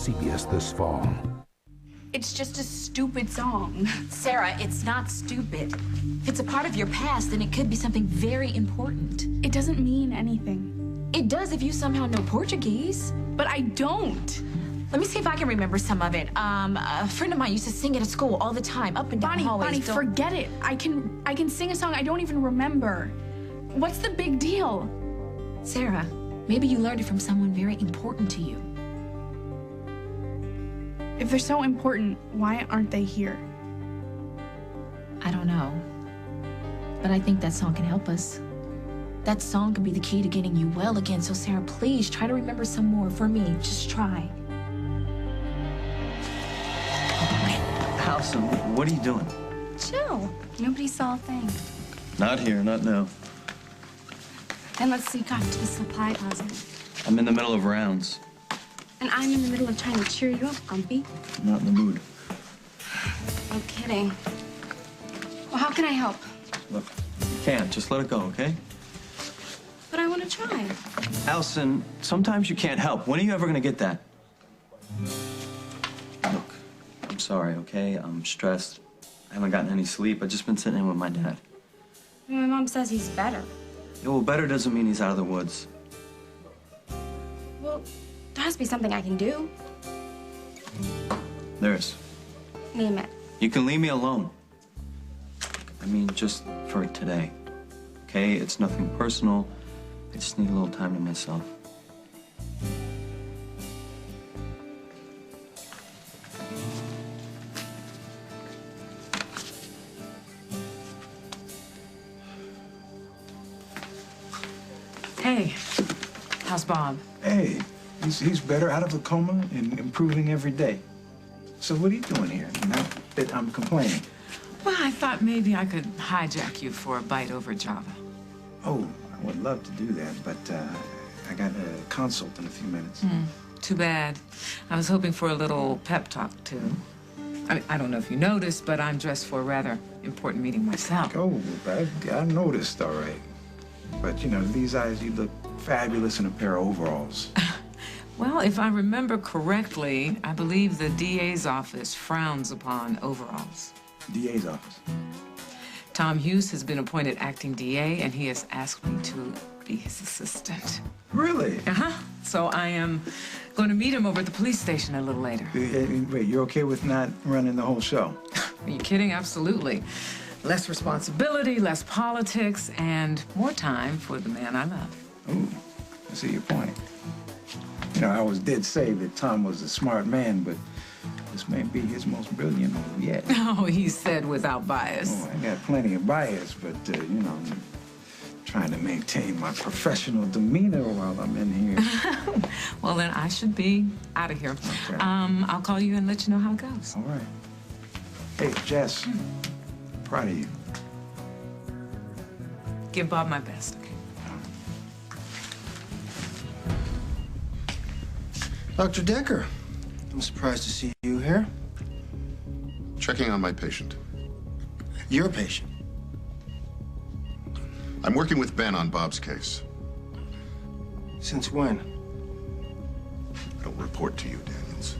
CBS this fall. It's just a stupid song. Sarah, it's not stupid. If it's a part of your past, then it could be something very important. It doesn't mean anything. It does if you somehow know Portuguese. But I don't. Let me see if I can remember some of it. A friend of mine used to sing it at school all the time, up and down hallways. Bonnie, forget it. I can sing a song I don't even remember. What's the big deal? Sarah, maybe you learned it from someone very important to you. If they're so important, why aren't they here? I don't know. But I think that song can help us. That song could be the key to getting you well again. So Sarah, please try to remember some more for me. Just try. Allison, what are you doing? Chill. Nobody saw a thing. Not here, not now. Then let's sneak off to the supply closet. I'm in the middle of rounds. And I'm in the middle of trying to cheer you up, Grumpy. I'm not in the mood. No kidding. Well, how can I help? Look, you can't. Just let it go, okay? But I want to try. Allison, sometimes you can't help. When are you ever going to get that? Look, I'm sorry, okay? I'm stressed. I haven't gotten any sleep. I've just been sitting in with my dad. My mom says he's better. Yeah, well, better doesn't mean he's out of the woods. Well, there has to be something I can do. There is. Name it. You can leave me alone. I mean, just for today. Okay? It's nothing personal. I just need a little time to myself. Hey, how's Bob? Hey, he's better, out of a coma and improving every day. So what are you doing here? Not that I'm complaining. Well, I thought maybe I could hijack you for a bite over Java. Oh, I would love to do that, but I got a consult in a few minutes. Too bad. I was hoping for a little pep talk, too. I don't know if you noticed, but I'm dressed for a rather important meeting myself. Oh, I noticed, all right. But, you know, these eyes, you look fabulous in a pair of overalls. Well, if I remember correctly, I believe the DA's office frowns upon overalls. DA's office? Tom Hughes has been appointed acting DA, and he has asked me to be his assistant. Really? Uh-huh. So I am going to meet him over at the police station a little later. Wait, you're okay with not running the whole show? Are you kidding? Absolutely. Less responsibility, less politics, and more time for the man I love. Ooh, I see your point. You know, I always did say that Tom was a smart man, but this may be his most brilliant move yet. Oh, he said without bias. Oh, I got plenty of bias, but, you know, I'm trying to maintain my professional demeanor while I'm in here. Well, then I should be out of here. Okay. I'll call you and let you know how it goes. All right. Hey, Jess, proud of you. Give Bob my best, okay? Dr. Decker, I'm surprised to see you here. Checking on my patient. You're a patient. I'm working with Ben on Bob's case. Since when? I don't report to you, Daniels.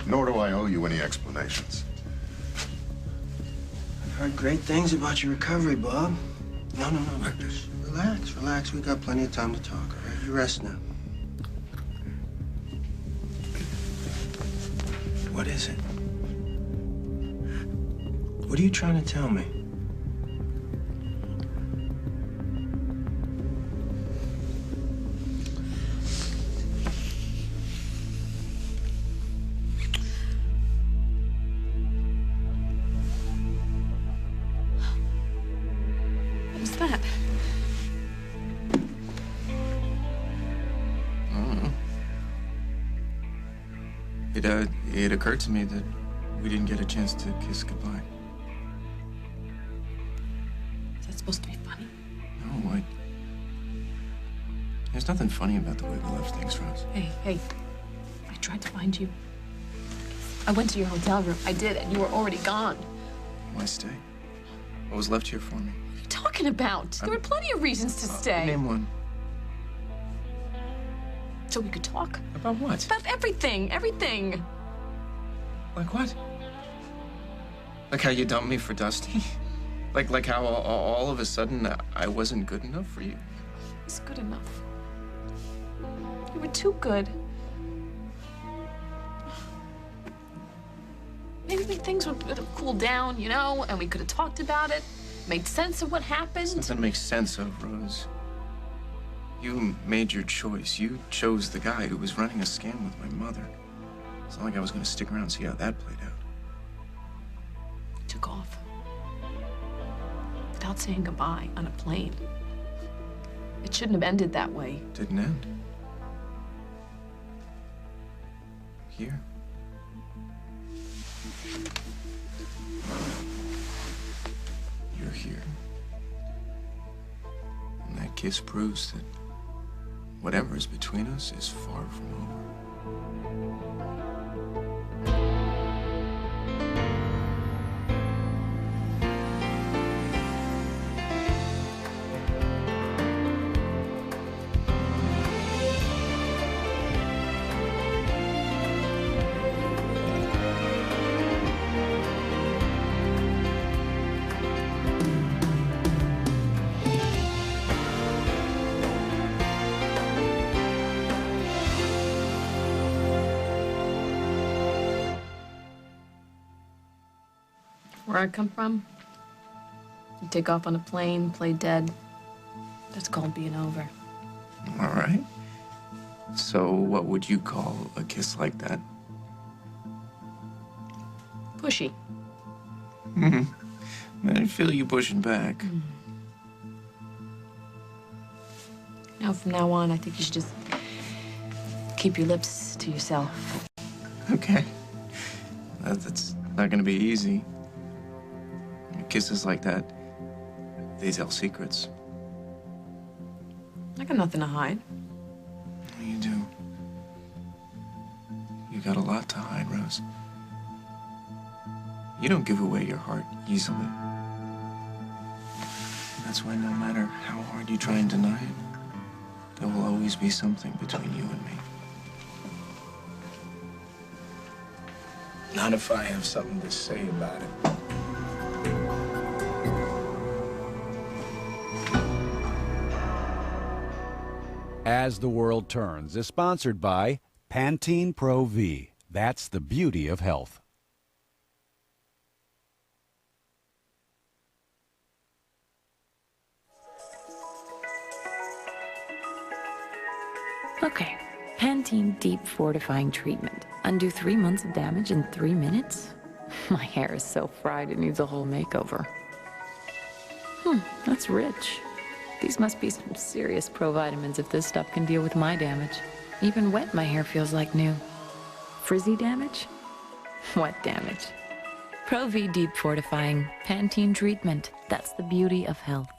Nor do I owe you any explanations. I've heard great things about your recovery, Bob. No. Just relax. We got plenty of time to talk, all right? You rest now. What is it? What are you trying to tell me? What was that? It occurred to me that we didn't get a chance to kiss goodbye. Is that supposed to be funny? No, there's nothing funny about the way we left things, Rose. Hey. I tried to find you. I went to your hotel room. I did, and you were already gone. Why stay? What was left here for me? What are you talking about? There were plenty of reasons to stay. Name one. So we could talk. About what? About everything, everything. Like what? Like how you dumped me for Dusty? Like how all of a sudden I wasn't good enough for you? It's good enough. You were too good. Maybe things would have cooled down, you know, and we could have talked about it, made sense of what happened. Nothing makes sense of, Rose. You made your choice. You chose the guy who was running a scam with my mother. It's not like I was going to stick around and see how that played out. You took off. Without saying goodbye on a plane. It shouldn't have ended that way. Didn't end. Here. You're here. And that kiss proves that whatever is between us is far from over. Where I come from, you take off on a plane, play dead. That's called being over. All right. So what would you call a kiss like that? Pushy. I feel you pushing back. Now, from now on, I think you should just keep your lips to yourself. Okay. That's not gonna be easy. Kisses like that, they tell secrets. I got nothing to hide. You do. You got a lot to hide, Rose. You don't give away your heart easily. That's why no matter how hard you try and deny it, there will always be something between you and me. Not if I have something to say about it. As the World Turns is sponsored by Pantene Pro V. That's the beauty of health. Okay, Pantene Deep Fortifying Treatment. Undo 3 months of damage in 3 minutes? My hair is so fried it needs a whole makeover. That's rich. These must be some serious provitamins if this stuff can deal with my damage. Even wet, my hair feels like new. Frizzy damage? Wet damage. Pro V Deep Fortifying Pantene Treatment. That's the beauty of health.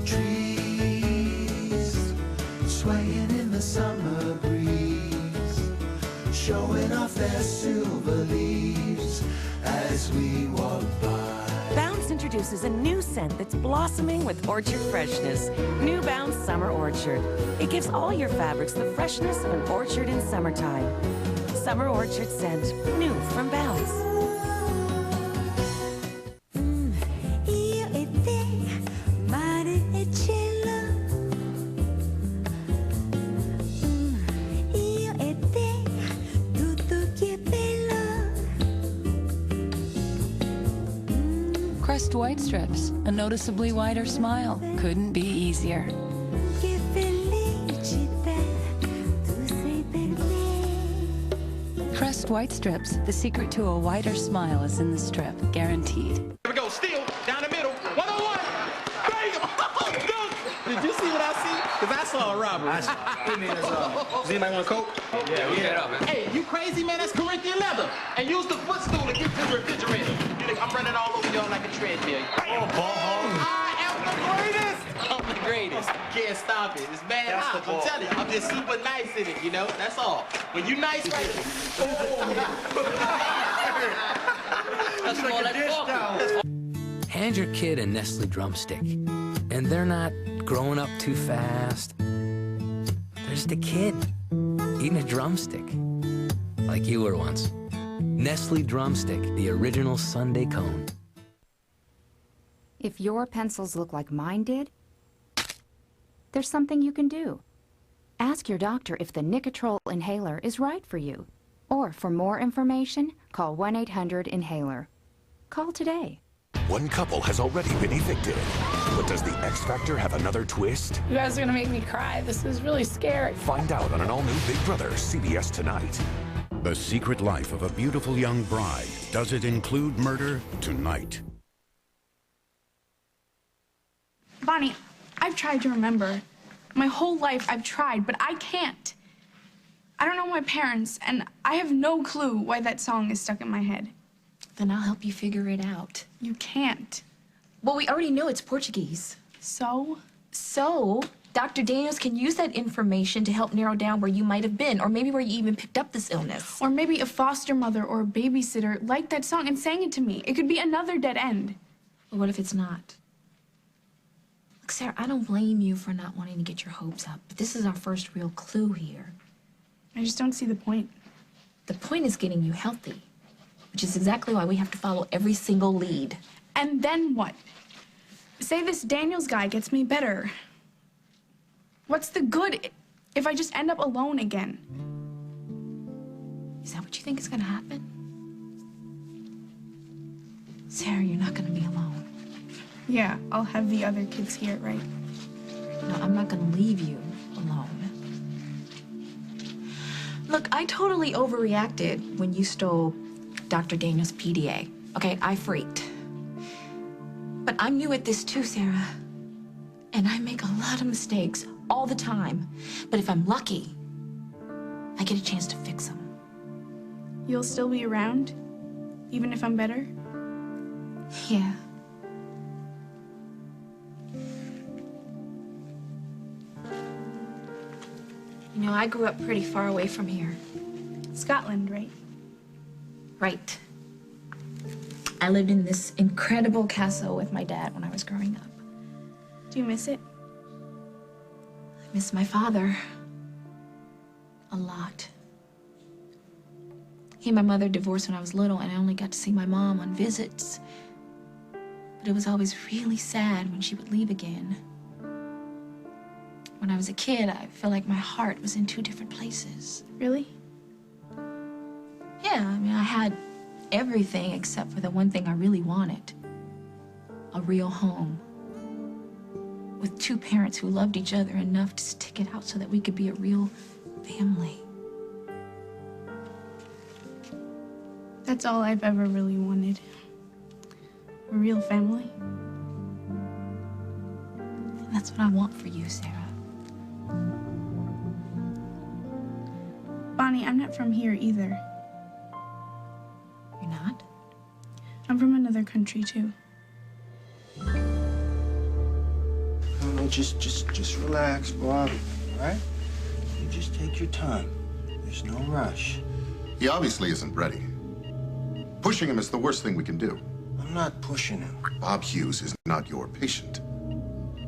Trees swaying in the summer breeze, showing off their silver leaves as we walk by. Bounce introduces a new scent that's blossoming with orchard freshness. New Bounce Summer Orchard. It gives all your fabrics the freshness of an orchard in summertime. Summer Orchard scent, new from Bounce. Crest White Strips, a noticeably wider smile. Couldn't be easier. Crest White Strips, the secret to a wider smile is in the strip, guaranteed. Here we go, still, down the middle, 1-on-1. Bang! Did you see what I see? Because I saw a robbery. Does anybody want a Coke? Yeah. Hey, you crazy, man? That's Corinthian leather. And use the footstool to get to the refrigerator. I'm running all over y'all like a treadmill. Oh, I am the greatest. I'm the greatest. Can't stop it. It's bad hot. I'm telling you, I'm just super nice in it, you know? That's all. When you nice, right? That's like a dish towel. Hand your kid a Nestle drumstick, and they're not growing up too fast. They're just a kid eating a drumstick, like you were once. Nestle Drumstick, the original Sundae cone. If your pencils look like mine did, there's something you can do. Ask your doctor if the Nicotrol inhaler is right for you. Or for more information, call 1-800-INHALER. Call today. One couple has already been evicted. But does the X Factor have another twist? You guys are gonna make me cry. This is really scary. Find out on an all-new Big Brother, CBS tonight. The Secret Life of a Beautiful Young Bride. Does it include murder? Tonight. Bonnie, I've tried to remember. My whole life I've tried, but I can't. I don't know my parents, and I have no clue why that song is stuck in my head. Then I'll help you figure it out. You can't. Well, we already know it's Portuguese. So? So, Dr. Daniels can use that information to help narrow down where you might have been, or maybe where you even picked up this illness. Or maybe a foster mother or a babysitter liked that song and sang it to me. It could be another dead end. But what if it's not? Look, Sarah, I don't blame you for not wanting to get your hopes up, but this is our first real clue here. I just don't see the point. The point is getting you healthy, which is exactly why we have to follow every single lead. And then what? Say this Daniels guy gets me better. What's the good if I just end up alone again? Is that what you think is gonna happen? Sarah, you're not gonna be alone. Yeah, I'll have the other kids here, right? No, I'm not gonna leave you alone. Look, I totally overreacted when you stole Dr. Daniels' PDA. Okay, I freaked. But I'm new at this too, Sarah. And I make a lot of mistakes all the time. But if I'm lucky, I get a chance to fix them. You'll still be around? Even if I'm better? Yeah. You know, I grew up pretty far away from here. Scotland, right? Right. I lived in this incredible castle with my dad when I was growing up. Do you miss it? I miss my father. A lot. He and my mother divorced when I was little, and I only got to see my mom on visits. But it was always really sad when she would leave again. When I was a kid, I felt like my heart was in two different places. Really? Yeah, I mean, I had everything except for the one thing I really wanted. A real home. With two parents who loved each other enough to stick it out so that we could be a real family. That's all I've ever really wanted. A real family. And that's what I want for you, Sarah. Bonnie, I'm not from here either. You're not? I'm from another country too. No, just relax, Bob, all right? You just take your time. There's no rush. He obviously isn't ready. Pushing him is the worst thing we can do. I'm not pushing him. Bob Hughes is not your patient.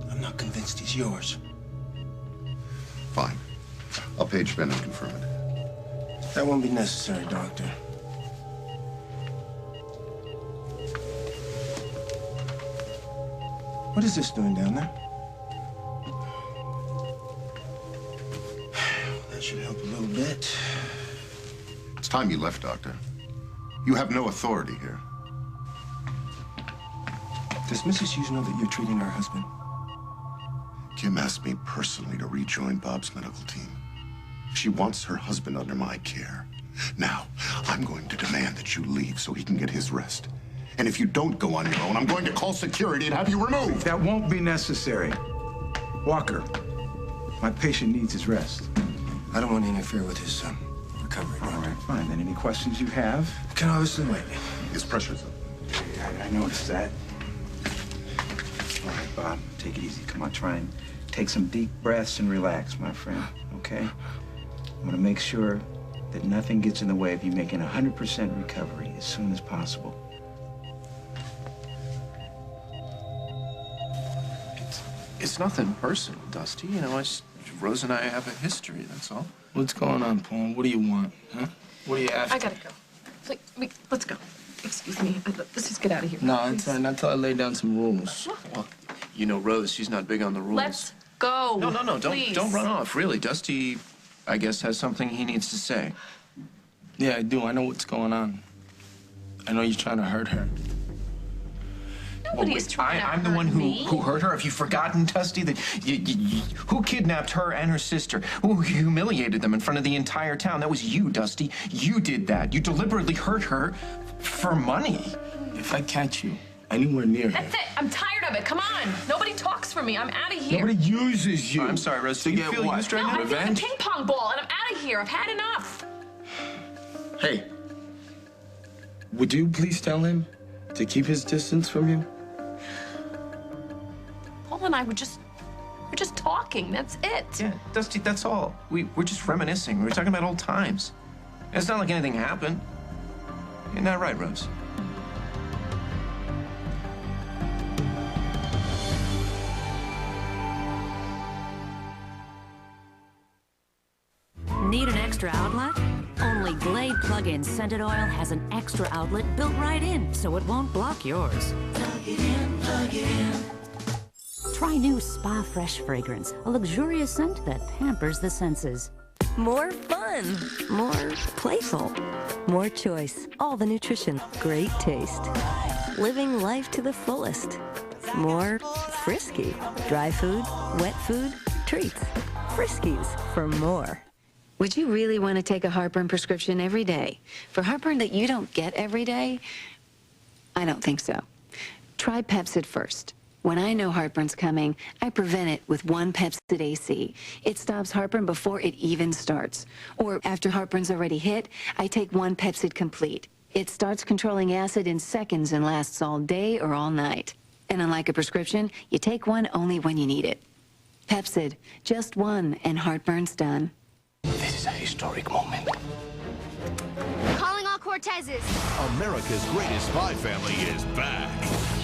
I'm not convinced he's yours. Fine. I'll page Ben and confirm it. That won't be necessary, Doctor. What is this doing down there? That should help a little bit. It's time you left, Doctor. You have no authority here. Does Mrs. Hughes know that you're treating her husband? Kim asked me personally to rejoin Bob's medical team. She wants her husband under my care. Now, I'm going to demand that you leave so he can get his rest. And if you don't go on your own, I'm going to call security and have you removed. That won't be necessary. Walker, my patient needs his rest. I don't want to interfere with his recovery. All right, fine. Then any questions you have? Can obviously wait. His pressure's up. I noticed that. All right, Bob, take it easy. Come on, try and take some deep breaths and relax, my friend, okay? I'm gonna make sure that nothing gets in the way of you making 100% recovery as soon as possible. It's nothing personal, Dusty. You know, Rose and I have a history, that's all. What's going on, Paul? What do you want, huh? What do you have? I gotta go. Please, let's go. Excuse me. Let's just get out of here. No, it's not until I lay down some rules. Well, you know, Rose, she's not big on the rules. Let's go. No, please. don't run off. Really, Dusty, I guess, has something he needs to say. Yeah, I do. I know what's going on. I know you're trying to hurt her. Nobody is trying to I'm the hurt one me. who hurt her. Have you forgotten, Dusty, that who kidnapped her and her sister? Who humiliated them in front of the entire town? That was you, Dusty. You did that. You deliberately hurt her for money. If I catch you anywhere near her... That's it. I'm tired of it. Come on. Nobody talks for me. I'm out of here. Nobody uses you. I'm sorry, Rose. To Do you get feel what? used right No, now? I think it's a ping pong ball, and I'm out of here. I've had enough. Hey, would you please tell him to keep his distance from you? Paul and I were just talking. That's it. Yeah, Dusty, that's all. We're just reminiscing. We're talking about old times. It's not like anything happened. You're not right, Rose. Need an extra outlet? Only Glade plug-in scented oil has an extra outlet built right in, so it won't block yours. Plug it in, plug it in. Try new Spa Fresh fragrance, a luxurious scent that pampers the senses. More fun, more playful, more choice, all the nutrition, great taste. Living life to the fullest. More frisky. Dry food, wet food, treats. Friskies for more. Would you really want to take a heartburn prescription every day? For heartburn that you don't get every day? I don't think so. Try Pepcid first. When I know heartburn's coming, I prevent it with one Pepcid AC. It stops heartburn before it even starts. Or after heartburn's already hit, I take one Pepcid Complete. It starts controlling acid in seconds and lasts all day or all night. And unlike a prescription, you take one only when you need it. Pepcid, just one, and heartburn's done. This is a historic moment. Calling all Cortezes. America's Greatest Spy Family is back.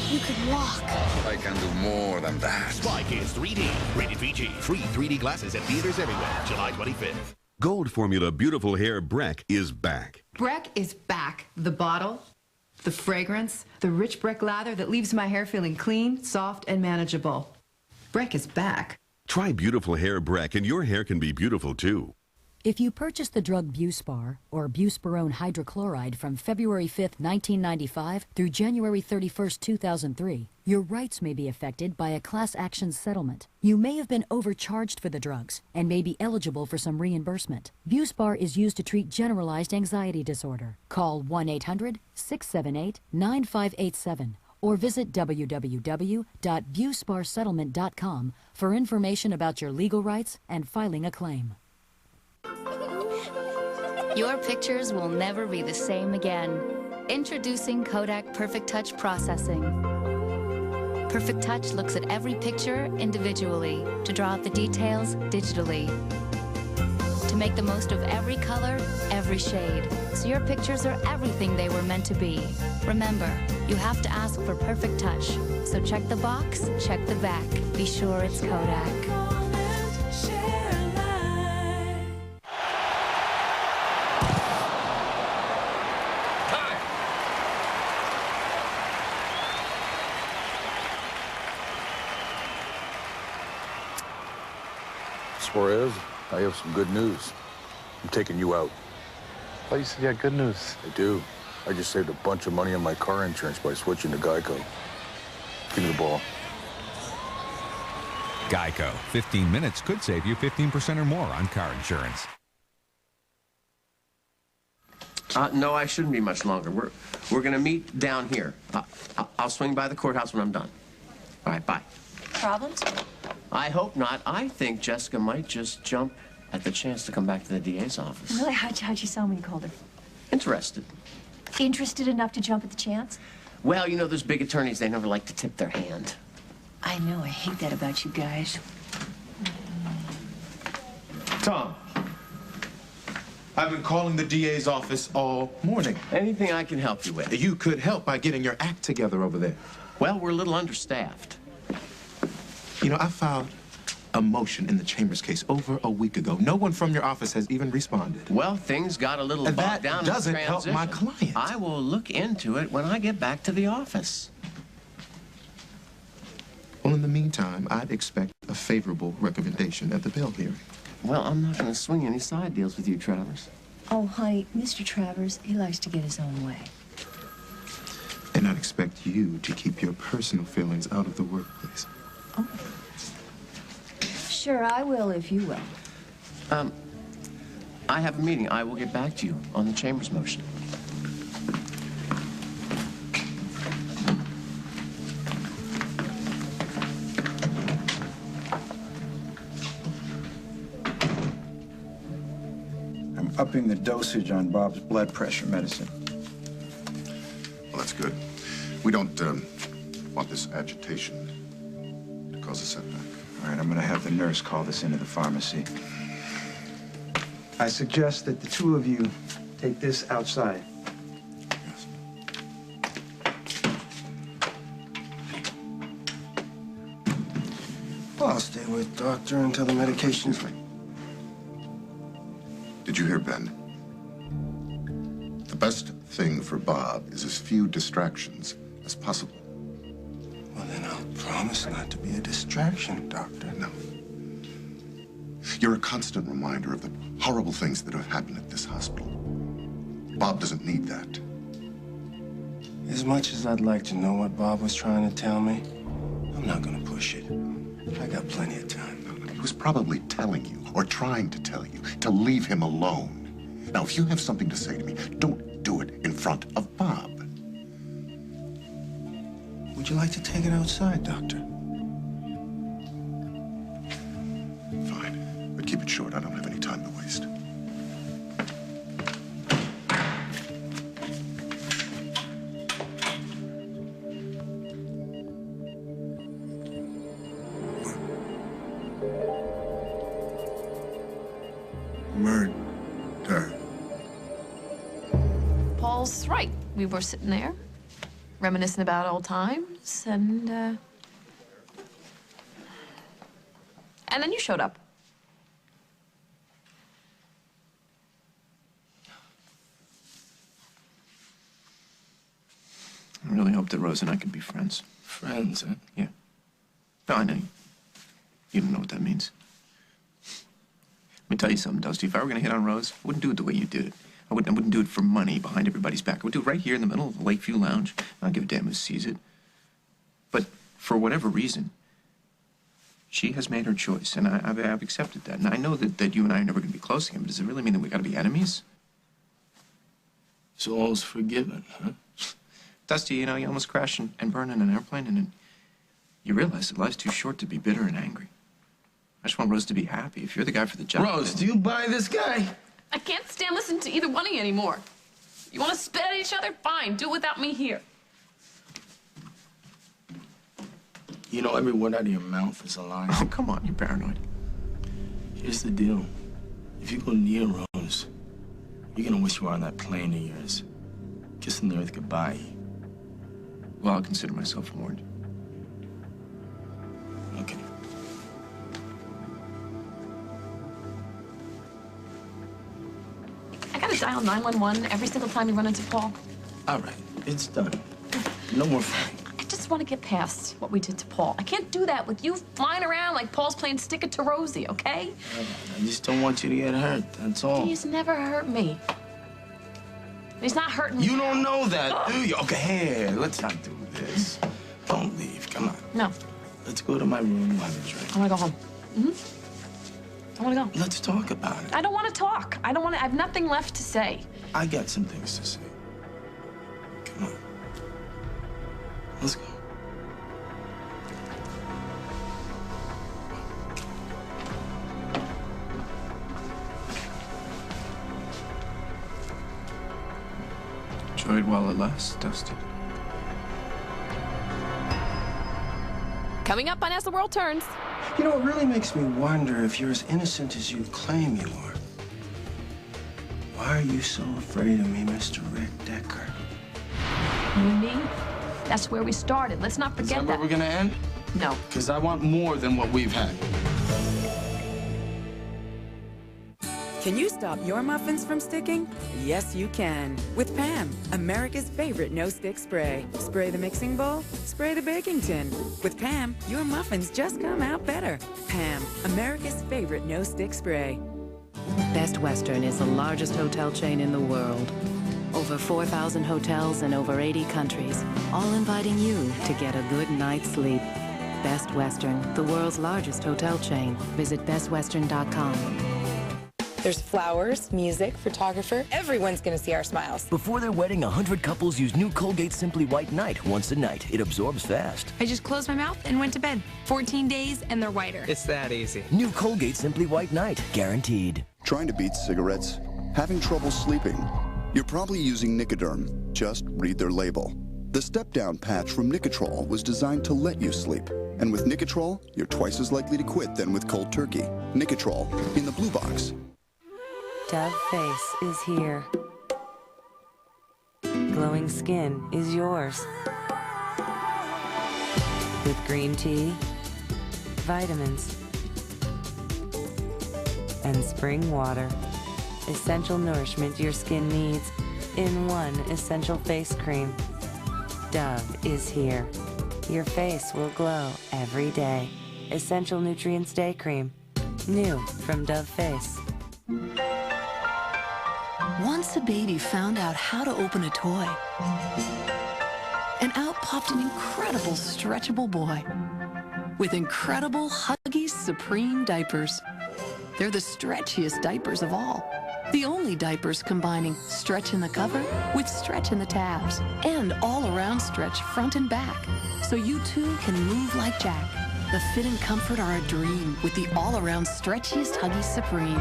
You could walk. I can do more than that. Spy Kids 3D. Rated PG. Free 3D glasses at theaters everywhere. July 25th. Gold Formula Beautiful Hair Breck is back. Breck is back. The bottle, the fragrance, the rich Breck lather that leaves my hair feeling clean, soft, and manageable. Breck is back. Try Beautiful Hair Breck and your hair can be beautiful too. If you purchase the drug Buspar, or buspirone hydrochloride, from February 5, 1995 through January 31, 2003, your rights may be affected by a class action settlement. You may have been overcharged for the drugs and may be eligible for some reimbursement. Buspar is used to treat generalized anxiety disorder. Call 1-800-678-9587 or visit www.busparsettlement.com for information about your legal rights and filing a claim. Your pictures will never be the same again. Introducing Kodak Perfect Touch Processing. Perfect Touch looks at every picture individually to draw out the details digitally. To make the most of every color, every shade, so your pictures are everything they were meant to be. Remember, you have to ask for Perfect Touch. So check the box, check the back. Be sure it's Kodak. Suarez, I have some good news. I'm taking you out. Oh, you said you had good news. I do. I just saved a bunch of money on my car insurance by switching to Geico. Give me the ball. Geico. 15 minutes could save you 15% or more on car insurance. No, I shouldn't be much longer. We're going to meet down here. I'll swing by the courthouse when I'm done. All right, bye. Problems? I hope not. I think Jessica might just jump at the chance to come back to the DA's office. Really? How'd you say when you called her? Interested. Interested enough to jump at the chance? Well, you know, those big attorneys, they never like to tip their hand. I know. I hate that about you guys. Tom, I've been calling the DA's office all morning. Anything I can help you with? You could help by getting your act together over there. Well, we're a little understaffed. You know, I filed a motion in the Chambers case over a week ago. No one from your office has even responded. Well, things got a little bogged down in the doesn't help my client. I will look into it when I get back to the office. Well, in the meantime, I'd expect a favorable recommendation at the bail hearing. Well, I'm not going to swing any side deals with you, Travers. Oh, honey, Mr. Travers, he likes to get his own way. And I'd expect you to keep your personal feelings out of the workplace. Oh. Sure, I will if you will. I have a meeting. I will get back to you on the Chambers motion. I'm upping the dosage on Bob's blood pressure medicine. Well, that's good. We don't want this agitation to cause a setback. All right, I'm gonna have the nurse call this into the pharmacy. I suggest that the two of you take this outside. Yes. Well, I'll stay with Doctor until the medication's... Did you hear, Ben? The best thing for Bob is as few distractions as possible. Well, then I'll promise not to be a distraction, Doctor. No. You're a constant reminder of the horrible things that have happened at this hospital. Bob doesn't need that. As much as I'd like to know what Bob was trying to tell me, I'm not gonna push it. I got plenty of time. He was probably telling you, or trying to tell you, to leave him alone. Now, if you have something to say to me, don't do it in front of Bob. Would you like to take it outside, Doctor? Fine, but keep it short. I don't have any time to waste. Murder. Paul's right. We were sitting there, reminiscing about old times, and then you showed up. I really hope that Rose and I can be friends. Friends, huh? Yeah. No, I know. You don't know what that means. Let me tell you something, Dusty. If I were going to hit on Rose, I wouldn't do it the way you did it. I wouldn't do it for money behind everybody's back. I would do it right here in the middle of the Lakeview Lounge. I don't give a damn who sees it. But for whatever reason, she has made her choice, and I've accepted that. And I know that you and I are never going to be close again, but does it really mean that we got to be enemies? So all's forgiven, huh? Dusty, you know, you almost crashed and burned in an airplane, and you realize that life's too short to be bitter and angry. I just want Rose to be happy. If you're the guy for the job... Rose, do you buy this guy? I can't stand listening to either one of you anymore. You want to spit at each other? Fine, do it without me here. You know, every word out of your mouth is a lie. Oh, come on, you're paranoid. Here's the deal. If you go near Rose, you're gonna wish you were on that plane of yours, kissing the earth goodbye. Well, I'll consider myself warned. Okay. I gotta dial 911 every single time you run into Paul. All right, it's done. No more fighting. I just want to get past what we did to Paul. I can't do that with you flying around like Paul's playing stick it to Rosie, okay? I just don't want you to get hurt, that's all. He's never hurt me. He's not hurting You me. don't know that, do you? Okay, hey, let's not do this. Don't leave, come on. No. Let's go to my room and have a drink. I want to go home. I want to go. Let's talk about it. I don't want to talk. I have nothing left to say. I got some things to say. Come on. Let's go. Enjoy it while it lasts, Dusty. Coming up on As the World Turns. You know, it really makes me wonder if you're as innocent as you claim you are. Why are you so afraid of me, Mr. Rick Decker? You and me? That's where we started. Let's not forget Is that where we're gonna end? No. Because I want more than what we've had. Can you stop your muffins from sticking? Yes, you can. With Pam, America's favorite no-stick spray. Spray the mixing bowl, spray the baking tin. With Pam, your muffins just come out better. Pam, America's favorite no-stick spray. Best Western is the largest hotel chain in the world. Over 4,000 hotels in over 80 countries, all inviting you to get a good night's sleep. Best Western, the world's largest hotel chain. Visit bestwestern.com. There's flowers, music, photographer. Everyone's gonna see our smiles. Before their wedding, 100 couples use new Colgate Simply White Night once a night. It absorbs fast. I just closed my mouth and went to bed. 14 days and they're whiter. It's that easy. New Colgate Simply White Night. Guaranteed. Trying to beat cigarettes? Having trouble sleeping? You're probably using Nicoderm. Just read their label. The step-down patch from Nicotrol was designed to let you sleep. And with Nicotrol, you're twice as likely to quit than with cold turkey. Nicotrol, in the blue box. Dove Face is here. Glowing skin is yours. With green tea, vitamins, and spring water. Essential nourishment your skin needs in one essential face cream. Dove is here. Your face will glow every day. Essential Nutrients Day Cream. New from Dove Face. Once a baby found out how to open a toy, and out popped an incredible stretchable boy with incredible Huggies Supreme diapers. They're the stretchiest diapers of all. The only diapers combining stretch in the cover with stretch in the tabs and all-around stretch front and back, so you too can move like Jack. The fit and comfort are a dream with the all-around stretchiest Huggies Supreme.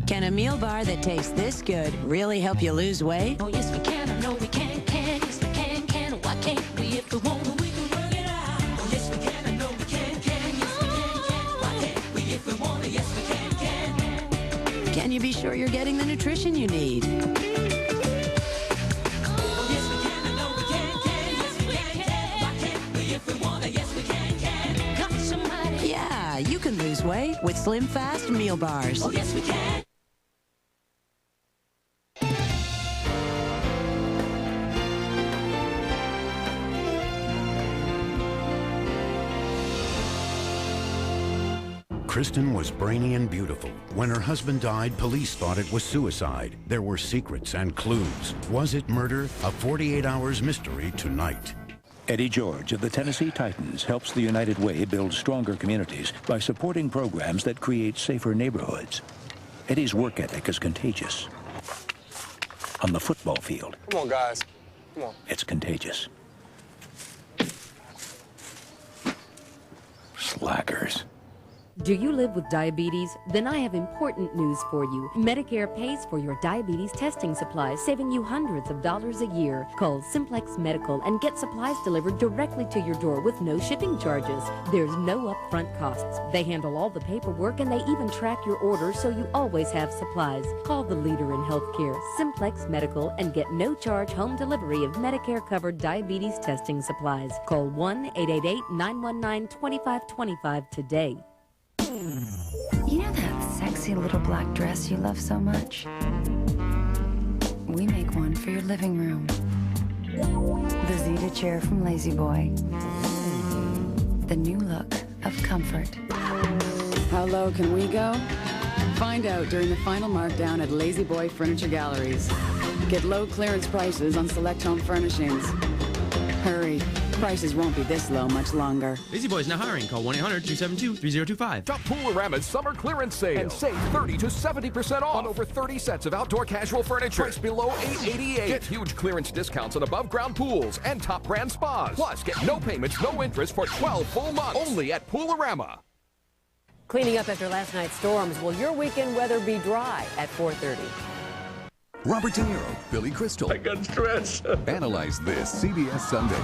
Can a meal bar that tastes this good really help you lose weight? Oh, yes, we can. I know we can. Yes, we can. Why can't we? If we want, we can work it out. Oh, yes, we can. I know we can. Yes, we can. Why can't we? If we want to, yes, we can. Can you be sure you're getting the nutrition you need? Yeah, you can lose weight with Slim Fast meal bars. Oh, yes, we can. Kristen was brainy and beautiful. When her husband died, police thought it was suicide. There were secrets and clues. Was it murder? A 48 Hours mystery tonight. Eddie George of the Tennessee Titans helps the United Way build stronger communities by supporting programs that create safer neighborhoods. Eddie's work ethic is contagious. On the football field, Come on, guys. Come on. it's contagious. Slackers. Do you live with diabetes? Then I have important news for you. Medicare pays for your diabetes testing supplies, saving you hundreds of dollars a year. Call Simplex Medical and get supplies delivered directly to your door with no shipping charges. There's no upfront costs. They handle all the paperwork and they even track your orders so you always have supplies. Call the leader in healthcare, Simplex Medical, and get no charge home delivery of Medicare-covered diabetes testing supplies. Call 1-888-919-2525 today. You know that sexy little black dress you love so much? We make one for your living room. The Zeta chair from Lazy Boy. The new look of comfort. How low can we go? Find out during the final markdown at Lazy Boy Furniture Galleries. Get low clearance prices on select home furnishings. Hurry. Prices won't be this low much longer. Lazy Boy's now hiring. Call 1-800-272-3025. Shop Poolorama's summer clearance sale and save 30 to 70% off on over 30 sets of outdoor casual furniture. Priced below $888. Get huge clearance discounts on above ground pools and top brand spas. Plus, get no payments, no interest for 12 full months. Only at Poolorama. Cleaning up after last night's storms. Will your weekend weather be dry at 4:30? Robert De Niro, Billy Crystal. I got stressed. Analyze this CBS Sunday.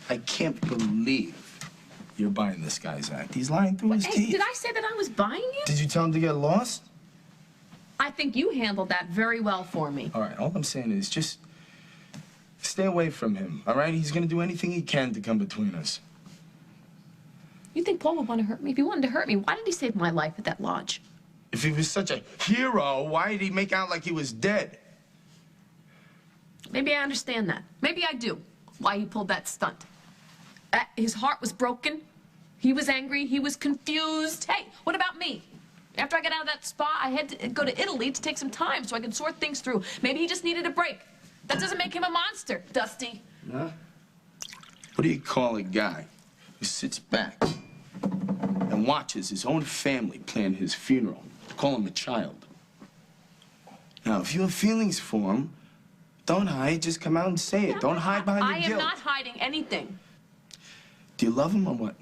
I can't believe you're buying this guy's act. He's lying through his teeth. Did I say that I was buying you? Did you tell him to get lost? I think you handled that very well for me. All right, all I'm saying is just stay away from him, all right? He's gonna do anything he can to come between us. You think Paul would want to hurt me? If he wanted to hurt me, why did he save my life at that lodge? If he was such a hero, why did he make out like he was dead? Maybe I understand that. Maybe I do. Why he pulled that stunt. His heart was broken. He was angry. He was confused. Hey, what about me? After I got out of that spa, I had to go to Italy to take some time so I could sort things through. Maybe he just needed a break. That doesn't make him a monster, Dusty. Huh? What do you call a guy who sits back and watches his own family plan his funeral? Call him a child. Now, if you have feelings for him, don't hide. Just come out and say it. Don't hide behind your guilt. I am not hiding anything. Do you love him or what?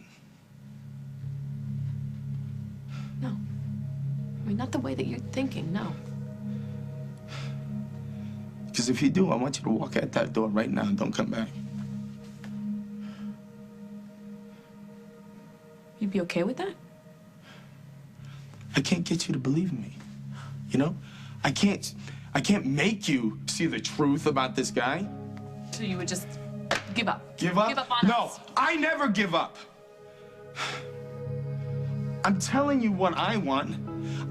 No. I mean, not the way that you're thinking, no. Because if you do, I want you to walk out that door right now and don't come back. You'd be okay with that? I can't get you to believe in me. You know? I can't make you see the truth about this guy. So you would just give up? Give up? Give up on us? No, I never give up. I'm telling you what I want.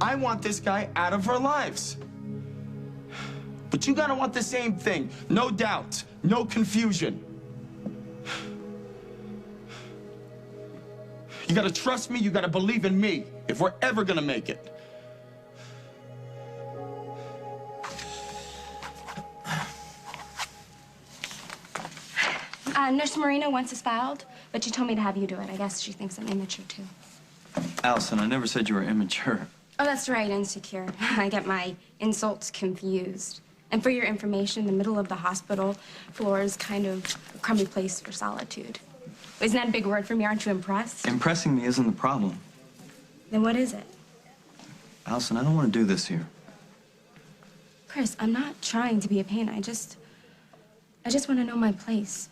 I want this guy out of our lives. But you gotta want the same thing. No doubt, no confusion. You gotta trust me, you gotta believe in me if we're ever gonna make it. Nurse Marina wants this filed, but she told me to have you do it. I guess she thinks I'm immature, too. Allison, I never said you were immature. Oh, that's right, insecure. I get my insults confused. And for your information, the middle of the hospital floor is kind of a crummy place for solitude. Isn't that a big word for me? Aren't you impressed? Impressing me isn't the problem. Then what is it? Allison, I don't want to do this here. Chris, I'm not trying to be a pain. I just want to know my place.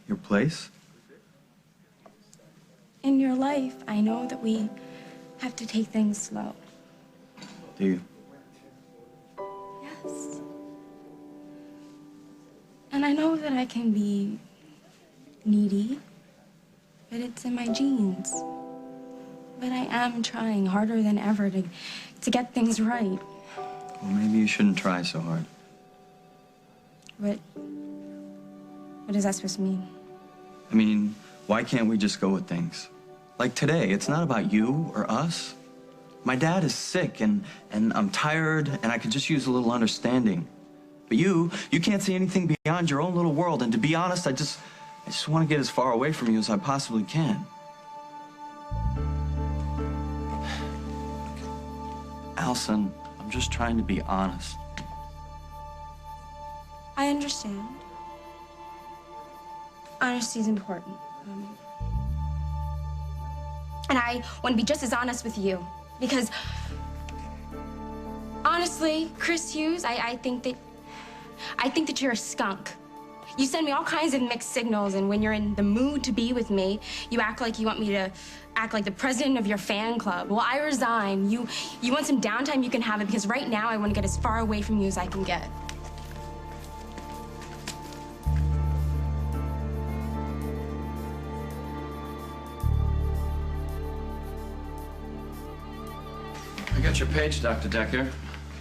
Your place? In your life, I know that we have to take things slow. Do you? Yes. And I know that I can be needy, but it's in my genes. But I am trying harder than ever to get things right. Well, maybe you shouldn't try so hard. What is that supposed to mean? I mean, why can't we just go with things? Like today, it's not about you or us. My dad is sick and I'm tired and I could just use a little understanding. But you can't see anything beyond your own little world, and to be honest, I just want to get as far away from you as I possibly can. Allison, I'm just trying to be honest. I understand. Honesty is important. And I want to be just as honest with you. Because, honestly, Chris Hughes, I think that you're a skunk. You send me all kinds of mixed signals, and when you're in the mood to be with me, you act like you want me to act like the president of your fan club. Well, I resign. You want some downtime, you can have it, because right now I want to get as far away from you as I can get. I got your page, Dr. Decker.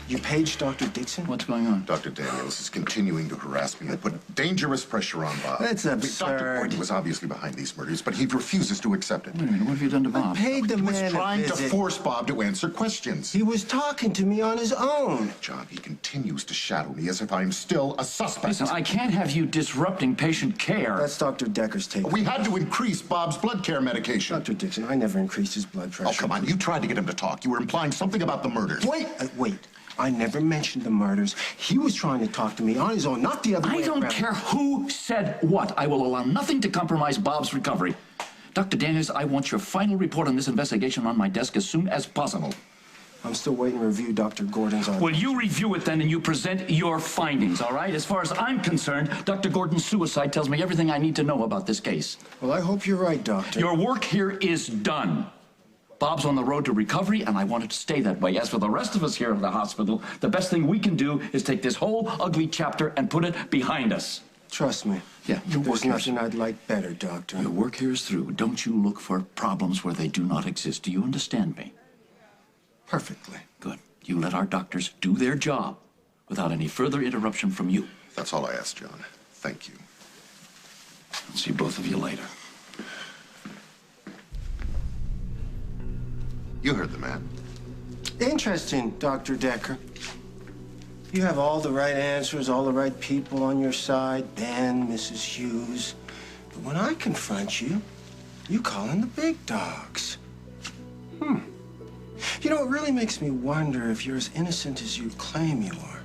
You paged Dr. Dixon? What's going on? Dr. Daniels is continuing to harass me and put dangerous pressure on Bob. That's absurd. Dr. Gordon was obviously behind these murders, but he refuses to accept it. Wait a minute, what have you done to Bob? I paid the man He was trying a to visit. force Bob to answer questions. He was talking to me on his own. John, he continues to shadow me as if I'm still a suspect. Listen, I can't have you disrupting patient care. That's Dr. Decker's take. We had to increase Bob's blood care medication. Dr. Dixon, I never increased his blood pressure. Oh, come on. You tried to get him to talk. You were implying something about the murders. Wait. I never mentioned the murders. He was trying to talk to me on his own, not the other way I don't around. care who said what. I will allow nothing to compromise Bob's recovery. Dr. Daniels, I want your final report on this investigation on my desk as soon as possible. I'm still waiting to review Dr. Gordon's article. Well, you review it then and you present your findings, all right? As far as I'm concerned, Dr. Gordon's suicide tells me everything I need to know about this case. Well, I hope you're right, Doctor. Your work here is done. Bob's on the road to recovery, and I want it to stay that way. As for the rest of us here at the hospital, the best thing we can do is take this whole ugly chapter and put it behind us. Trust me. Yeah, your There's work nothing I'd like better, Doctor. Your work here is through. Don't you look for problems where they do not exist. Do you understand me? Perfectly. Good. You let our doctors do their job without any further interruption from you. That's all I asked, John. Thank you. I'll see both of you later. You heard the man. Interesting, Dr. Decker. You have all the right answers, all the right people on your side, Ben, Mrs. Hughes. But when I confront you, you call in the big dogs. You know, it really makes me wonder if you're as innocent as you claim you are.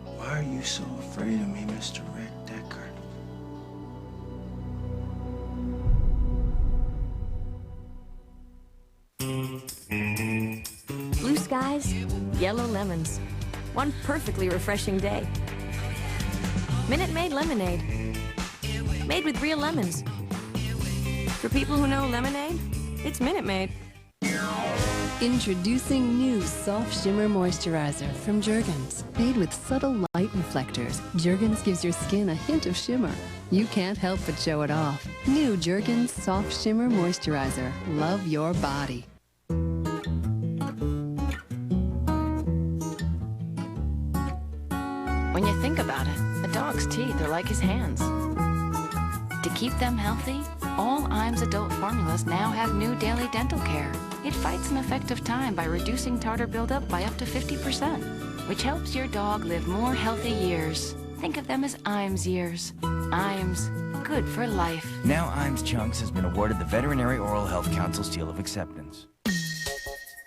Why are you so afraid of me, Mr. Rick Decker? Blue skies, yellow lemons. One perfectly refreshing day. Minute Maid lemonade. Made with real lemons. For people who know lemonade, it's Minute Maid. Introducing new Soft Shimmer Moisturizer from Jergens. Made with subtle light reflectors, Jergens gives your skin a hint of shimmer. You can't help but show it off. New Jergens Soft Shimmer Moisturizer. Love your body. When you think about it, a dog's teeth are like his hands. To keep them healthy, all IAMS adult formulas now have new daily dental care. It fights an effective time by reducing tartar buildup by up to 50%, which helps your dog live more healthy years. Think of them as IAMS years. IAMS, good for life. Now IAMS Chunks has been awarded the Veterinary Oral Health Council Seal of Acceptance.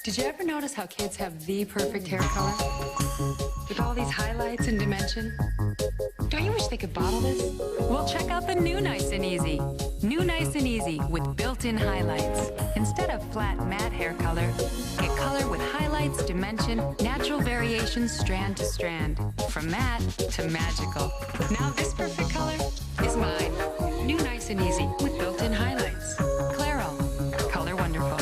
Did you ever notice how kids have the perfect hair color? With all these highlights and dimension? Don't you wish they could bottle this? Well, check out the new Nice and Easy. New Nice and Easy with built-in highlights. Instead of flat matte hair color, get color with highlights, dimension, natural variations strand to strand. From matte to magical. Now this perfect color is mine. New Nice and Easy with built-in highlights. Claro, color wonderful.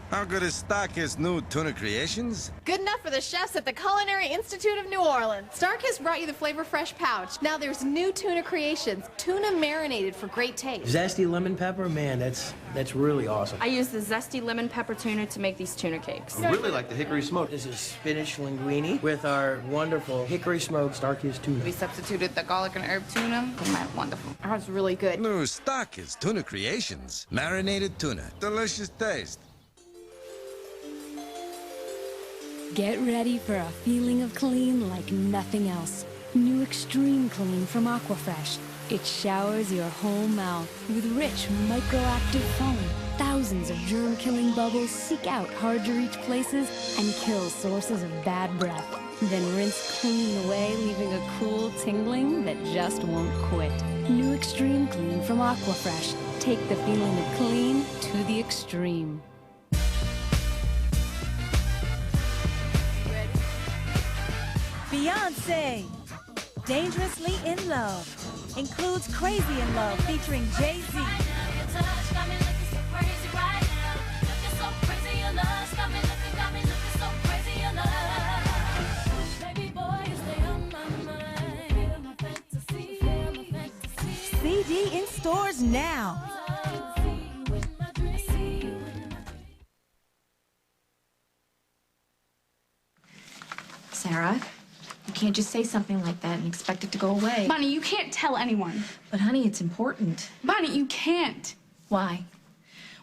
How good is Starkist new tuna creations? Good enough for the chefs at the Culinary Institute of New Orleans. Starkist brought you the Flavor Fresh pouch. Now there's new tuna creations, tuna marinated for great taste. Zesty lemon pepper, man, that's really awesome. I use the zesty lemon pepper tuna to make these tuna cakes. I really like the hickory smoke. This is spinach linguine with our wonderful hickory smoked Starkist tuna. We substituted the garlic and herb tuna. Wonderful. That was really good. New Starkist tuna creations. Marinated tuna. Delicious taste. Get ready for a feeling of clean like nothing else. New Extreme Clean from Aquafresh. It showers your whole mouth with rich microactive foam. Thousands of germ-killing bubbles seek out hard-to-reach places and kill sources of bad breath. Then rinse clean away, leaving a cool tingling that just won't quit. New Extreme Clean from Aquafresh. Take the feeling of clean to the extreme. Beyonce, Dangerously in Love, includes Crazy in Love featuring Jay-Z. CD in stores now. Sarah, you can't just say something like that and expect it to go away. Bonnie, you can't tell anyone. But honey, it's important. Bonnie, you can't. Why?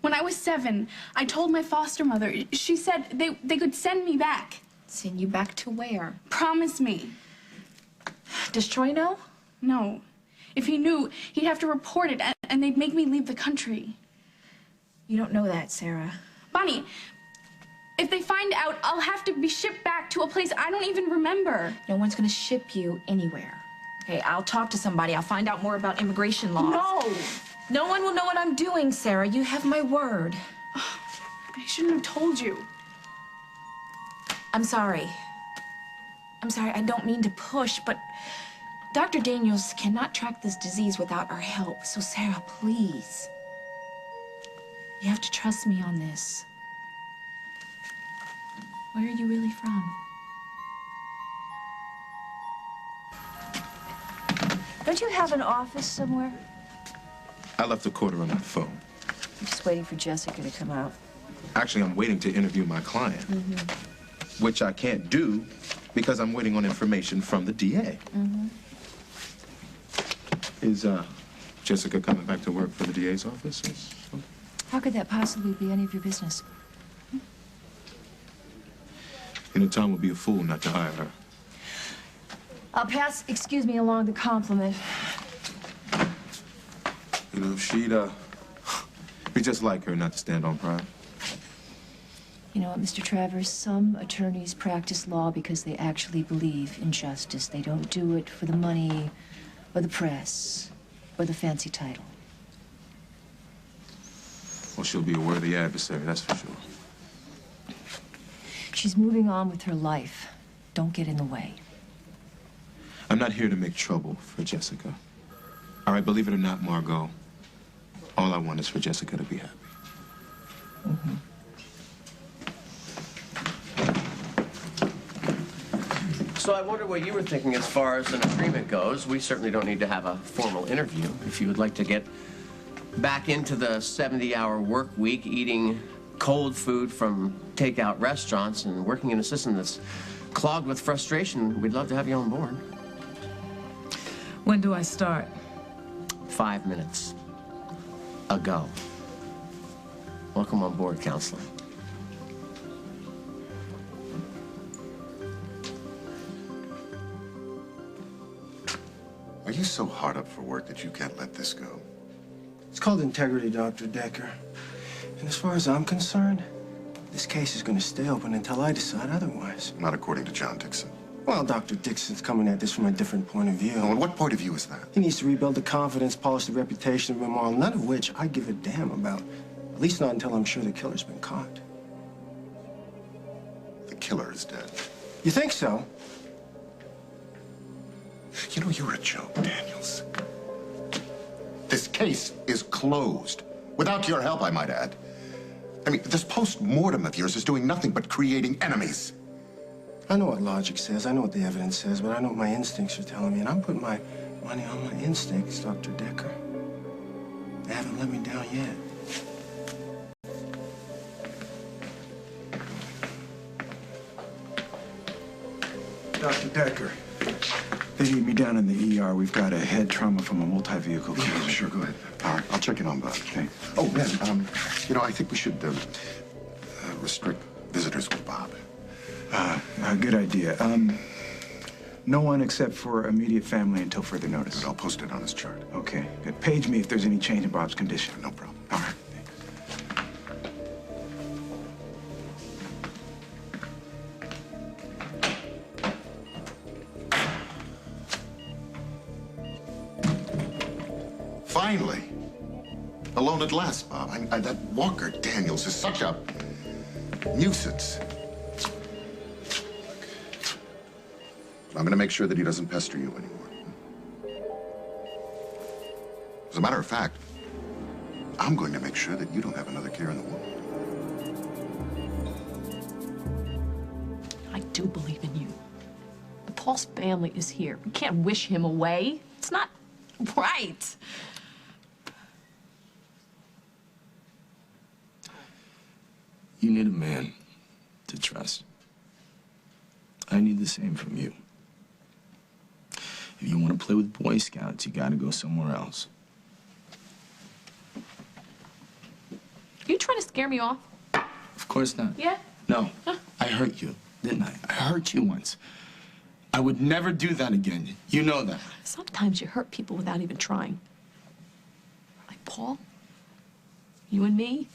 When I was 7, I told my foster mother. She said they could send me back. Send you back to where? Promise me. Does Troy know? No. If he knew, he'd have to report it, and they'd make me leave the country. You don't know that, Sarah. Bonnie, if they find out, I'll have to be shipped back to a place I don't even remember. No one's gonna ship you anywhere. Okay, I'll talk to somebody. I'll find out more about immigration laws. No! No one will know what I'm doing, Sarah. You have my word. I shouldn't have told you. I'm sorry. I'm sorry, I don't mean to push, but Dr. Daniels cannot track this disease without our help. So, Sarah, please. You have to trust me on this. Where are you really from? Don't you have an office somewhere? I left a quarter on my phone. I'm just waiting for Jessica to come out. Actually, I'm waiting to interview my client, which I can't do because I'm waiting on information from the DA. Is Jessica coming back to work for the DA's office? How could that possibly be any of your business? You know, Tom would be a fool not to hire her. I'll pass, excuse me, along the compliment. You know, she'd be just like her not to stand on pride. You know what, Mr. Travers? Some attorneys practice law because they actually believe in justice. They don't do it for the money or the press or the fancy title. Well, she'll be a worthy adversary, that's for sure. She's moving on with her life. Don't get in the way. I'm not here to make trouble for Jessica. All right, believe it or not, Margot, all I want is for Jessica to be happy. So I wonder what you were thinking as far as an agreement goes. We certainly don't need to have a formal interview. If you would like to get back into the 70-hour work week, eating cold food from takeout restaurants and working in a system that's clogged with frustration, we'd love to have you on board. When do I start? 5 minutes ago. Welcome on board, counselor. Are you so hard up for work that you can't let this go? It's called integrity, Dr. Decker. And as far as I'm concerned, this case is going to stay open until I decide otherwise. Not according to John Dixon. Well, Dr. Dixon's coming at this from a different point of view. Oh, and what point of view is that? He needs to rebuild the confidence, polish the reputation of Memorial, none of which I give a damn about. At least not until I'm sure the killer's been caught. The killer is dead. You think so? You know, you're a joke, Daniels. This case is closed. Without your help, I might add. I mean, this post-mortem of yours is doing nothing but creating enemies. I know what logic says, I know what the evidence says, but I know what my instincts are telling me, and I'm putting my money on my instincts, Dr. Decker. They haven't let me down yet. Dr. Decker, they need me down in the ER. We've got a head trauma from a multi-vehicle collision. Sure, go ahead. All right, I'll check in on Bob. Okay. Oh, man, you know, I think we should restrict visitors with Bob. Good idea. No one except for immediate family until further notice. Good, I'll post it on his chart. Okay, good. Page me if there's any change in Bob's condition. No problem. All right. Finally. Alone at last, Bob. That Walker Daniels is such a nuisance. I'm going to make sure that he doesn't pester you anymore. As a matter of fact, I'm going to make sure that you don't have another care in the world. I do believe in you. But Paul's family is here. We can't wish him away. It's not right. You need a man to trust. I need the same from you. If you want to play with Boy Scouts, you gotta go somewhere else. You trying to scare me off? Of course not. Yeah? No. I hurt you, didn't I? I hurt you once. I would never do that again. You know that. Sometimes you hurt people without even trying. Like Paul, you and me,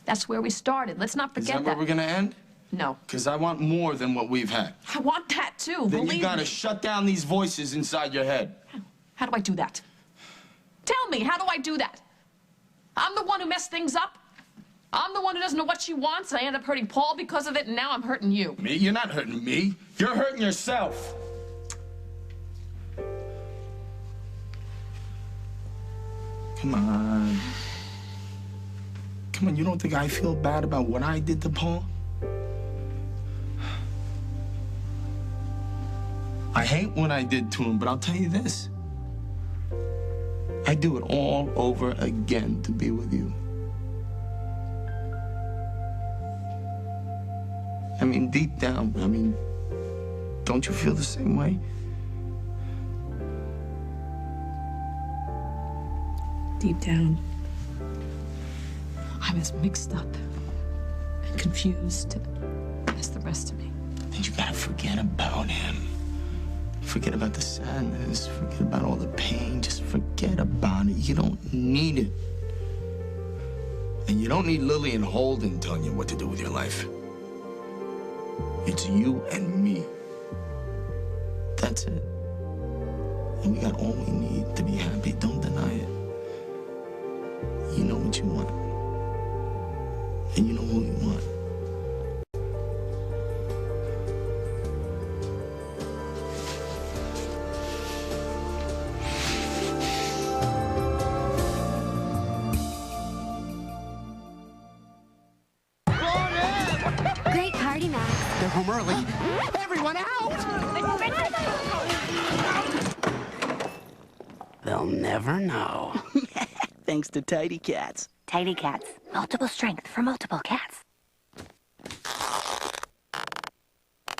that's where we started. Let's not forget Is that where we're gonna end? No. Because I want more than what we've had. I want that too, Then believe you gotta me. shut down these voices inside your head. How do I do that? Tell me, how do I do that? I'm the one who messed things up. I'm the one who doesn't know what she wants, and I end up hurting Paul because of it, and now I'm hurting you. Me? You're not hurting me. You're hurting yourself. Come on. Come on, you don't think I feel bad about what I did to Paul? I hate what I did to him, but I'll tell you this. I'd do it all over again to be with you. I mean, deep down, don't you feel the same way? Deep down, I'm as mixed up and confused as the rest of me. Then you gotta forget about him. Forget about the sadness. Forget about all the pain. Just forget about it. You don't need it. And you don't need Lily and Holden telling you what to do with your life. It's you and me. That's it. And we got all we need to be happy. Don't deny it. You know what you want. And you know who you want. Great party, Max. They're home early. Everyone out! They'll never know. Thanks to Tidy Cats. Tidy Cats. Multiple strength for multiple cats.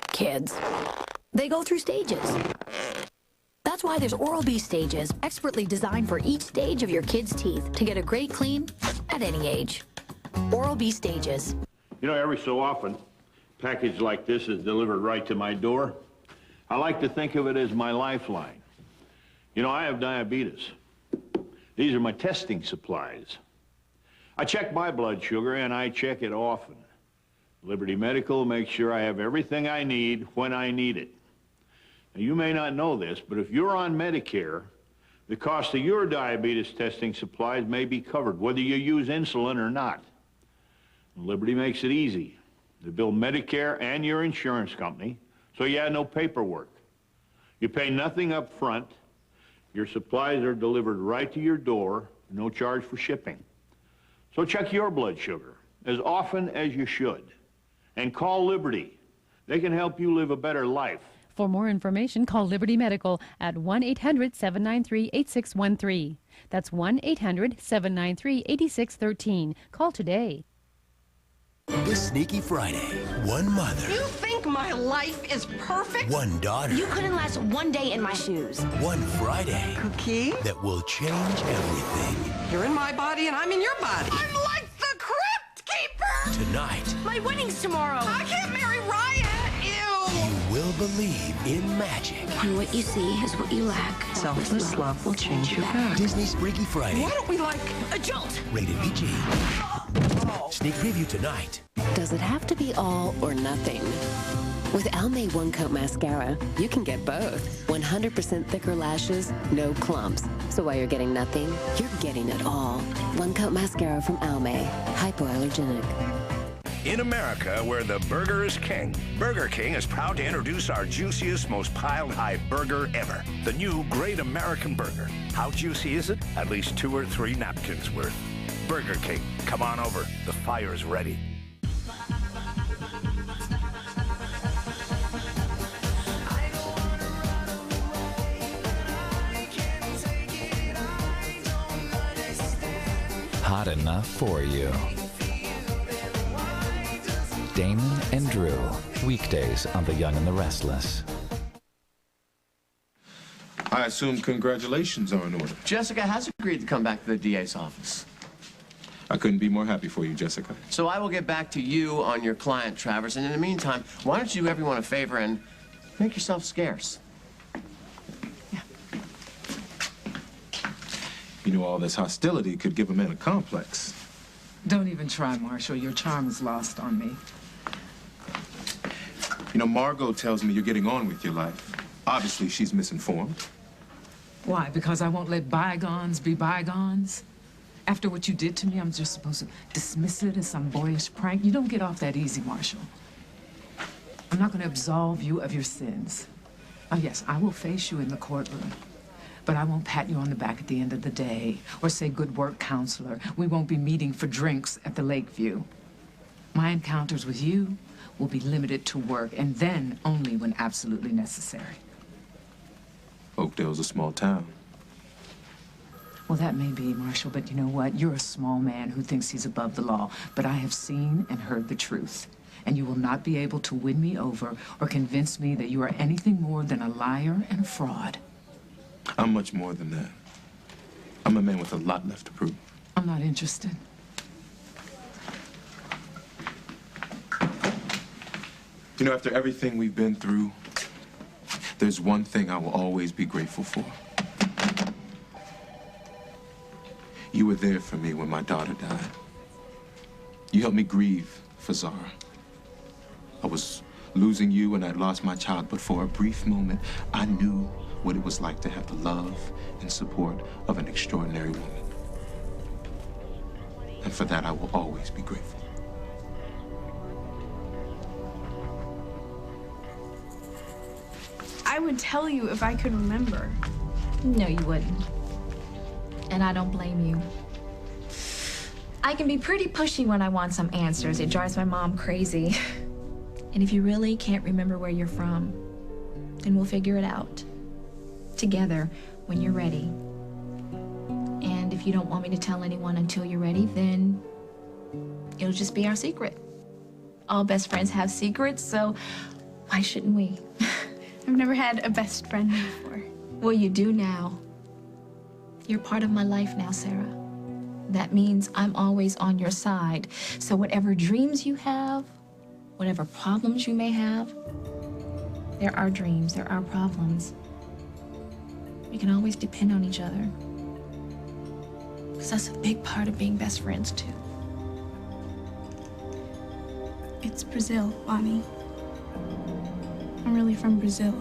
Kids, they go through stages. That's why there's Oral-B stages, expertly designed for each stage of your kid's teeth to get a great clean at any age. Oral-B stages. You know, every so often, a package like this is delivered right to my door. I like to think of it as my lifeline. You know, I have diabetes. These are my testing supplies. I check my blood sugar, and I check it often. Liberty Medical makes sure I have everything I need when I need it. Now, you may not know this, but if you're on Medicare, the cost of your diabetes testing supplies may be covered, whether you use insulin or not. Liberty makes it easy. They bill Medicare and your insurance company, so you have no paperwork. You pay nothing up front. Your supplies are delivered right to your door, no charge for shipping. So check your blood sugar as often as you should. And call Liberty. They can help you live a better life. For more information, call Liberty Medical at 1-800-793-8613. That's 1-800-793-8613. Call today. This Sneaky Friday, one mother. You think my life is perfect? One daughter. You couldn't last one day in my shoes. One Friday. Cookie? That will change everything. You're in my body and I'm in your body. I'm like the Crypt Keeper! Tonight. My wedding's tomorrow. I can't marry Ryan! Ew! You will believe in magic. And what you see is what you lack. Selfless love will change you back. Disney's Freaky Friday. Why don't we like a jolt? Rated PG. Sneak preview tonight. Does it have to be all or nothing? With Almay One Coat Mascara, you can get both. 100% thicker lashes, no clumps. So while you're getting nothing, you're getting it all. One Coat Mascara from Almay. Hypoallergenic. In America, where the burger is king, Burger King is proud to introduce our juiciest, most piled-high burger ever. The new Great American Burger. How juicy is it? At least 2 or 3 napkins worth. Burger King, come on over. The fire's ready. Hot enough for you. Damon and Drew, weekdays on The Young and the Restless. I assume congratulations are in order. Jessica has agreed to come back to the DA's office. I couldn't be more happy for you, Jessica. So I will get back to you on your client, Travers, and in the meantime, why don't you do everyone a favor and make yourself scarce? You know, all this hostility could give a man a complex. Don't even try, Marshall. Your charm is lost on me. You know, Margot tells me you're getting on with your life. Obviously, she's misinformed. Why? Because I won't let bygones be bygones? After what you did to me, I'm just supposed to dismiss it as some boyish prank? You don't get off that easy, Marshall. I'm not going to absolve you of your sins. Oh, yes, I will face you in the courtroom. But I won't pat you on the back at the end of the day or say, good work, counselor. We won't be meeting for drinks at the Lakeview. My encounters with you will be limited to work, and then only when absolutely necessary. Oakdale's a small town. Well, that may be, Marshall, but you know what? You're a small man who thinks he's above the law. But I have seen and heard the truth. And you will not be able to win me over or convince me that you are anything more than a liar and a fraud. I'm much more than that. I'm a man with a lot left to prove. I'm not interested. You know, after everything we've been through, there's one thing I will always be grateful for. You were there for me when my daughter died. You helped me grieve for Zara. I was losing you and I'd lost my child, but for a brief moment, I knew what it was like to have the love and support of an extraordinary woman. And for that, I will always be grateful. I would tell you if I could remember. No, you wouldn't. And I don't blame you. I can be pretty pushy when I want some answers. It drives my mom crazy. And if you really can't remember where you're from, then we'll figure it out. Together, when you're ready. And if you don't want me to tell anyone until you're ready, then it'll just be our secret. All best friends have secrets, so why shouldn't we? I've never had a best friend before. Well, you do now. You're part of my life now, Sarah. That means I'm always on your side. So whatever dreams you have, whatever problems you may have, they're our dreams, they're our problems. We can always depend on each other. Because that's a big part of being best friends, too. It's Brazil, Bonnie. I'm really from Brazil.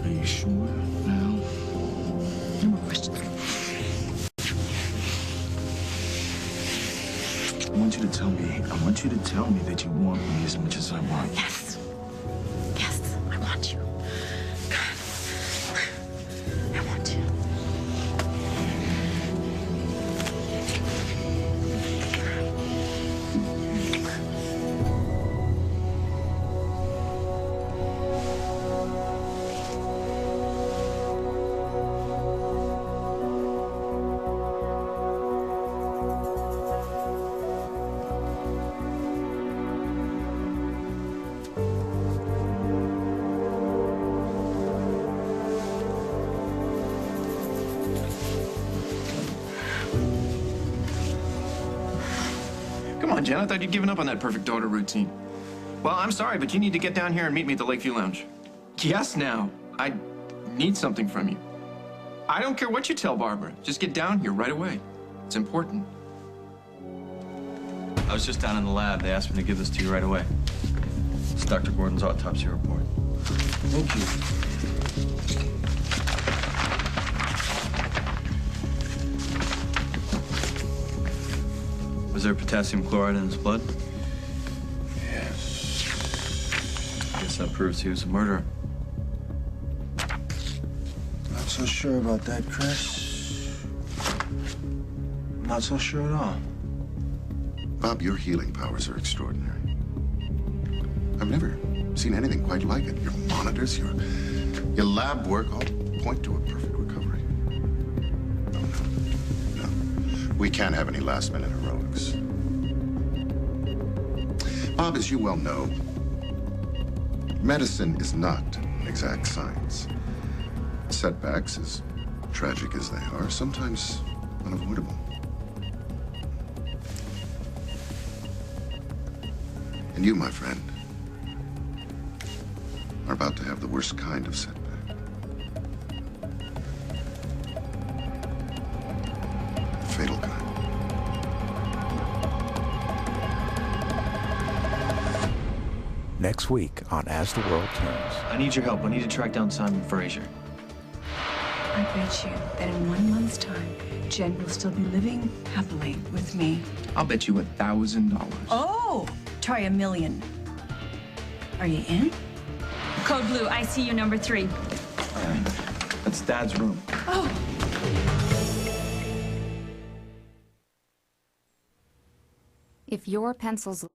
Are you sure? No. No more questions. I want you to tell me that you want me as much as I want you. Yes. Yes, I want you. I want you. Come on, Jen. I thought you'd given up on that perfect daughter routine. Well, I'm sorry, but you need to get down here and meet me at the Lakeview Lounge. Yes, now. I need something from you. I don't care what you tell Barbara. Just get down here right away. It's important. I was just down in the lab. They asked me to give this to you right away. It's Dr. Gordon's autopsy report. Thank you. Was there potassium chloride in his blood? Yes. Guess that proves he was a murderer. Not so sure about that, Chris. Not so sure at all. Bob, your healing powers are extraordinary. I've never seen anything quite like it. Your monitors, your lab work all point to a perfect recovery. No. We can't have any last-minute heroics. Bob, as you well know, medicine is not an exact science. Setbacks, as tragic as they are, sometimes unavoidable. And you, my friend, are about to have the worst kind of setback. Next week on As the World Turns. I need your help. I need to track down Simon Fraser. I bet you that in 1 month's time, Jen will still be living happily with me. I'll bet you $1,000. Oh, try $1 million. Are you in? Code Blue, ICU number 3. All right. That's Dad's room. Oh. If your pencils